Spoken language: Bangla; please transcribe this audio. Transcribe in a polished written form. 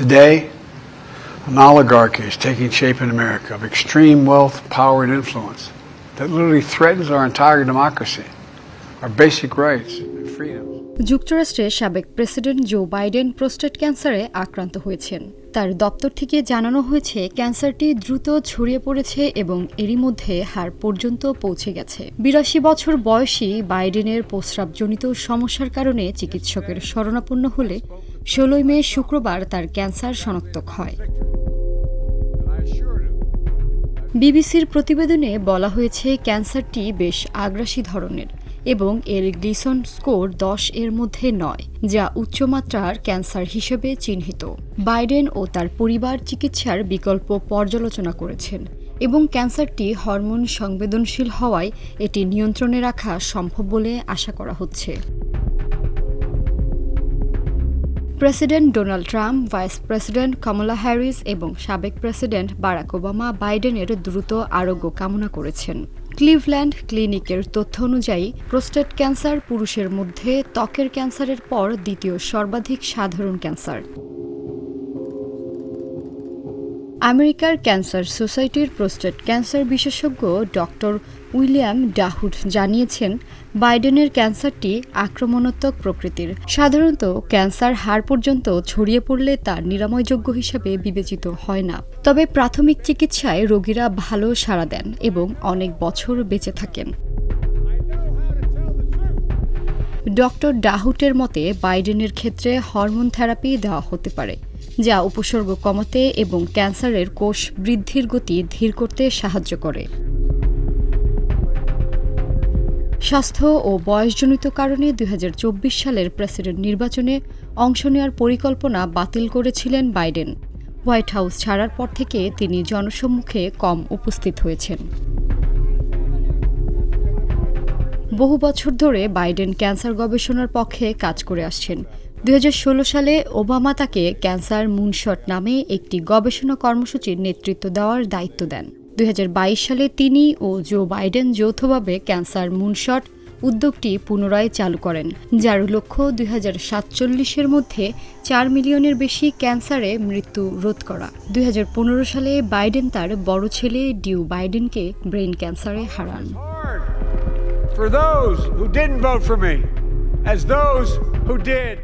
Today, an oligarchy is taking shape in America of extreme wealth, power, and influence that literally threatens our entire democracy, our basic rights and freedoms. যুক্তরাষ্ট্রের সাবেক প্রেসিডেন্ট জো বাইডেন প্রোস্টেট ক্যান্সারে আক্রান্ত হয়েছেন। তার দপ্তর থেকে জানানো হয়েছে ক্যান্সারটি দ্রুত ছড়িয়ে পড়েছে এবং এরই মধ্যে হাড় পর্যন্ত পৌঁছে গেছে। ৮২ বছর বয়সী বাইডেনের প্রস্রাবজনিত সমস্যার কারণে চিকিৎসকের শরণাপন্ন হলে ১৬ মে শুক্রবার তার ক্যান্সার শনাক্ত হয়। বিবিসির প্রতিবেদনে বলা হয়েছে ক্যান্সারটি বেশ আগ্রাসী ধরনের এবং এর গ্লিসন স্কোর ১০ এর মধ্যে নয়, যা উচ্চমাত্রার ক্যান্সার হিসেবে চিহ্নিত। বাইডেন ও তার পরিবার চিকিৎসার বিকল্প পর্যালোচনা করেছেন এবং ক্যান্সারটি হরমোন সংবেদনশীল হওয়ায় এটি নিয়ন্ত্রণে রাখা সম্ভব বলে আশা করা হচ্ছে। President Donald Trump, vice president Kamala Harris এবং সাবেক প্রেসিডেন্ট বারাক ওবামা বাইডেনের দ্রুত আরোগ্য কামনা করেছেন। ক্লিভল্যান্ড ক্লিনিকের তথ্য অনুযায়ী প্রোস্টেট ক্যান্সার পুরুষের মধ্যে ত্বকের ক্যান্সারের পর দ্বিতীয় সর্বাধিক সাধারণ ক্যান্সার। আমেরিকার ক্যান্সার সোসাইটির প্রোস্টেট ক্যান্সার বিশেষজ্ঞ ডক্টর উইলিয়াম ডাহুট জানিয়েছেন, বাইডেনের ক্যান্সারটি আক্রমণাত্মক প্রকৃতির। সাধারণত ক্যান্সার হাড় পর্যন্ত ছড়িয়ে পড়লে তা নিরাময়যোগ্য হিসেবে বিবেচিত হয় না, তবে প্রাথমিক চিকিৎসায় রোগীরা ভালো সাড়া দেন এবং অনেক বছর বেঁচে থাকেন। ডক্টর ডাহুটের মতে বাইডেনের ক্ষেত্রে হরমোন থেরাপি দেওয়া হতে পারে, যা উপসর্গ কমাতে এবং ক্যান্সারের কোষ বৃদ্ধির গতি ধীর করতে সাহায্য করে। স্বাস্থ্য ও বয়সজনিত কারণে ২০২৪ সালের প্রেসিডেন্ট নির্বাচনে অংশ নেওয়ার পরিকল্পনা বাতিল করেছিলেন বাইডেন। হোয়াইট হাউস ছাড়ার পর থেকে তিনি জনসম্মুখে কম উপস্থিত হয়েছেন। বহু বছর ধরে বাইডেন ক্যান্সার গবেষণার পক্ষে কাজ করে আসছেন। ২০১৬ সালে ওবামা তাকে ক্যান্সার মুনশট নামে একটি গবেষণা কর্মসূচির নেতৃত্ব দেওয়ার দায়িত্ব দেন। ২০২২ সালে তিনি ও জো বাইডেন যৌথভাবে ক্যান্সার মুনশট উদ্যোগটি পুনরায় চালু করেন, যার লক্ষ্য ২০৪৭-এর মধ্যে ৪ মিলিয়নের বেশি ক্যান্সারে মৃত্যু রোধ করা। ২০১৫ সালে বাইডেন তার বড় ছেলে ডিউ বাইডেনকে ব্রেন ক্যান্সারে হারান। For those who didn't vote for me, as those who did.